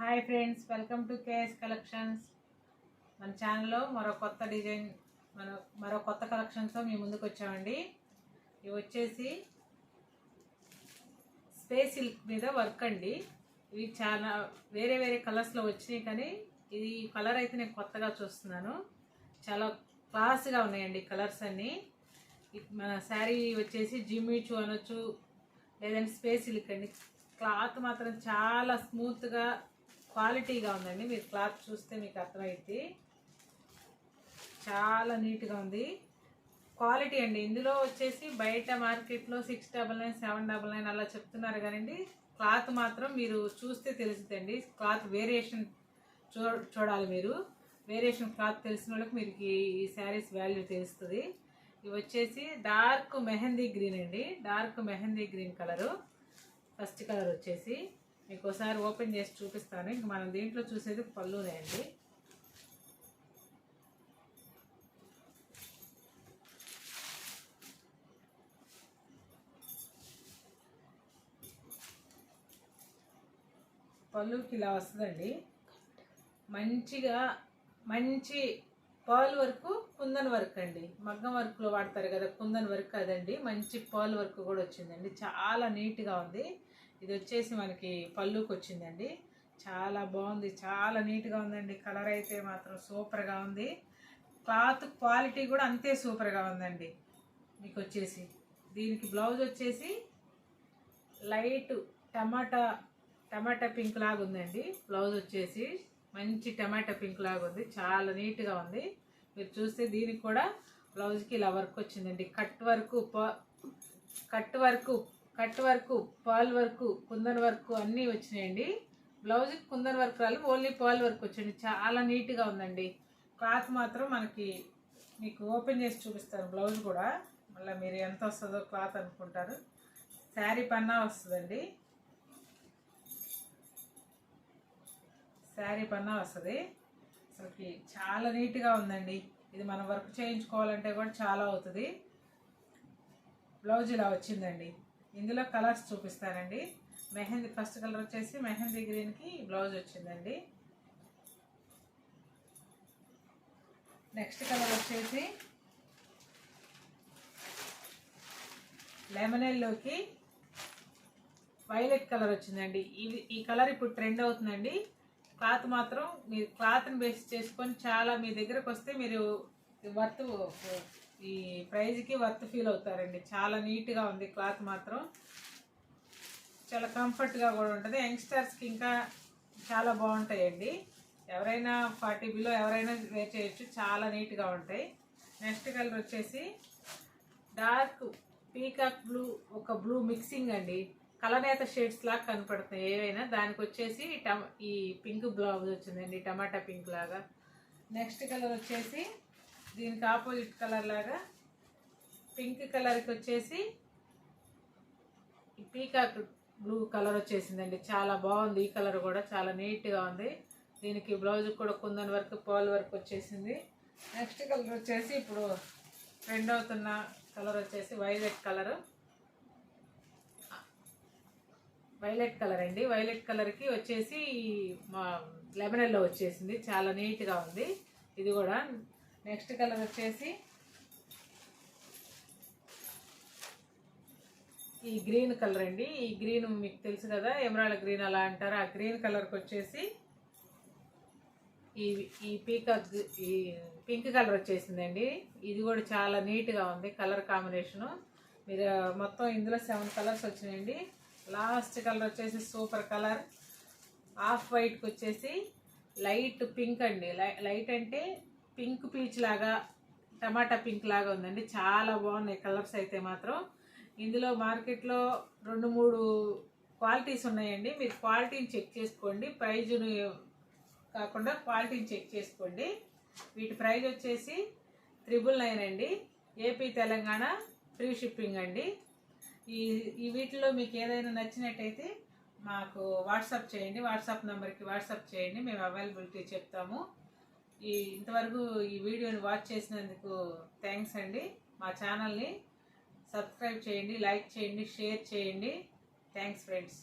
Hi friends, welcome to KS collections. మన ఛానల్లో మరో కొత్త డిజైన్ మరో కొత్త కలెక్షన్స్తో మీ ముందుకు వచ్చామండి. ఇవి వచ్చేసి స్పేస్ సిల్క్ మీద వర్క్ అండి. ఇవి చాలా వేరే వేరే కలర్స్లో వచ్చినాయి, కానీ ఇది కలర్ అయితే నేను కొత్తగా చూస్తున్నాను. చాలా క్లాస్గా ఉన్నాయండి కలర్స్ అన్నీ. మన శారీ వచ్చేసి జిమ్మిచూ అనొచ్చు, లేదంటే స్పేస్ సిల్క్ అండి. క్లాత్ మాత్రం చాలా స్మూత్గా క్వాలిటీగా ఉందండి. మీరు క్లాత్ చూస్తే మీకు అర్థమైంది, చాలా నీట్గా ఉంది క్వాలిటీ అండి. ఇందులో వచ్చేసి బయట మార్కెట్లో 699, 799 అలా చెప్తున్నారు, కానండి క్లాత్ మాత్రం మీరు చూస్తే తెలుస్తుందండి. క్లాత్ వేరియేషన్ చూడాలి మీరు. వేరియేషన్ క్లాత్ తెలిసిన వాళ్ళకి మీరు ఈ శారీస్ వాల్యూ తెలుస్తుంది. ఇవి వచ్చేసి డార్క్ మెహందీ గ్రీన్ అండి, dark mehndi green colour. First colour వచ్చేసి మీకు ఒకసారి ఓపెన్ చేసి చూపిస్తాను. ఇంక మనం దీంట్లో చూసేది పళ్ళునే అండి. పళ్ళుకి ఇలా వస్తుందండి. మంచి పర్ల్ వర్క్, కుందన్ వర్క్ అండి. మగ్గం వర్క్లో వాడతారు కదా కుందన్ వర్క్, అదండి. మంచి పర్ల్ వర్క్ కూడా వచ్చిందండి, చాలా నీట్గా ఉంది. ఇది వచ్చేసి మనకి పళ్ళుకి వచ్చిందండి. చాలా బాగుంది, చాలా నీట్గా ఉందండి. కలర్ అయితే మాత్రం సూపర్గా ఉంది. క్లాత్ క్వాలిటీ కూడా అంతే సూపర్గా ఉందండి. మీకు వచ్చేసి దీనికి బ్లౌజ్ వచ్చేసి లైట్ టమాటా పింక్ లాగా ఉందండి. బ్లౌజ్ వచ్చేసి మంచి టమాటా పింక్ లాగా ఉంది, చాలా నీట్గా ఉంది. మీరు చూస్తే దీనికి కూడా బ్లౌజ్కి ఇలా వర్క్ వచ్చిందండి. Cut work, pearl work, kundan work అన్నీ వచ్చినాయండి. బ్లౌజ్కి కుందన్ వర్క్ రాలేదు, ఓన్లీ పర్ల్ వర్క్ వచ్చింది. చాలా నీట్గా ఉందండి. క్లాత్ మాత్రం మీకు ఓపెన్ చేసి చూపిస్తారు. బ్లౌజ్ కూడా మళ్ళీ మీరు ఎంత వస్తుందో క్లాత్ అనుకుంటారు. శారీ పన్నా వస్తుందండి, శారీ పన్నా వస్తుంది. అసలుకి చాలా నీట్గా ఉందండి. ఇది మనం వర్క్ చేయించుకోవాలంటే కూడా చాలా అవుతుంది. బ్లౌజ్ ఇలా వచ్చిందండి. ఇందులో కలర్స్ చూపిస్తానండి. ఫస్ట్ కలర్ వచ్చేసి మెహందీ గ్రీన్కి బ్లౌజ్ వచ్చిందండి. నెక్స్ట్ కలర్ వచ్చేసి లెమనెల్లోకి వైలెట్ కలర్ వచ్చిందండి. ఈ కలర్ ఇప్పుడు ట్రెండ్ అవుతుందండి. క్లాత్ మాత్రం మీరు క్లాత్ని బేస్ చేసుకొని చాలా మీ దగ్గరకు వస్తే మీరు వర్త్, ఈ ప్రైజ్కి వర్త్ ఫీల్ అవుతారండి. చాలా నీట్గా ఉంది క్లాత్ మాత్రం, చాలా కంఫర్ట్గా కూడా ఉంటుంది. యంగ్స్టర్స్కి ఇంకా చాలా బాగుంటాయండి. ఎవరైనా 40 బిలో ఎవరైనా వేర్ చేయొచ్చు, చాలా నీట్గా ఉంటాయి. నెక్స్ట్ కలర్ వచ్చేసి డార్క్ పీకాక్ బ్లూ, ఒక బ్లూ మిక్సింగ్ అండి. కలనేత షేడ్స్ లాగా కనపడుతున్నాయి ఏవైనా. దానికి వచ్చేసి ఈ పింక్ బ్లౌజ్ వచ్చిందండి, టమాటా పింక్ లాగా. నెక్స్ట్ కలర్ వచ్చేసి దీనికి ఆపోజిట్ కలర్ లాగా పింక్ కలర్కి వచ్చేసి పీకాక్ బ్లూ కలర్ వచ్చేసిందండి. చాలా బాగుంది. ఈ కలర్ కూడా చాలా నీట్గా ఉంది. దీనికి బ్లౌజ్ కూడా కుందన్ వర్క్, పర్ల్ వర్క్ వచ్చేసింది. నెక్స్ట్ కలర్ వచ్చేసి ఇప్పుడు ట్రెండ్ అవుతున్న కలర్ వచ్చేసి వైలెట్ కలర్ అండి. వైలెట్ కలర్కి వచ్చేసి మా లెమనెల్లో వచ్చేసింది, చాలా నీట్గా ఉంది ఇది కూడా. నెక్స్ట్ కలర్ వచ్చేసి ఈ గ్రీన్ కలర్ అండి. ఈ గ్రీన్ మీకు తెలుసు కదా, ఎమరాల్డ్ గ్రీన్ అలా అంటారు. ఆ గ్రీన్ కలర్కి వచ్చేసి ఈ పింక్ కలర్ వచ్చేసిందండి. ఇది కూడా చాలా నీట్గా ఉంది కలర్ కాంబినేషను. మీరు మొత్తం ఇందులో 7 కలర్స్ వచ్చినాయండి. లాస్ట్ కలర్ వచ్చేసి సూపర్ కలర్ ఆఫ్ వైట్కి వచ్చేసి లైట్ పింక్ అండి. లైట్ అంటే పింక్ పీచ్ లాగా, టమాటా పింక్ లాగా ఉందండి. చాలా బాగున్నాయి కలర్స్ అయితే మాత్రం. ఇందులో మార్కెట్లో 2-3 క్వాలిటీస్ ఉన్నాయండి. మీరు క్వాలిటీని చెక్ చేసుకోండి, ప్రైజును కాకుండా క్వాలిటీని చెక్ చేసుకోండి. వీటి ప్రైజ్ వచ్చేసి 999 అండి. ఏపీ తెలంగాణ ఫ్రీ షిప్పింగ్ అండి. ఈ వీటిలో మీకు ఏదైనా నచ్చినట్టయితే మాకు వాట్సాప్ చేయండి, వాట్సాప్ నెంబర్కి వాట్సాప్ చేయండి, మేము అవైలబిలిటీ చెప్తాము. ఇంతవరకు ఈ వీడియోని వాచ్ చేసినందుకు థ్యాంక్స్ అండి. మా ఛానల్ని సబ్స్క్రైబ్ చేయండి, లైక్ చేయండి, షేర్ చేయండి. Thanks friends.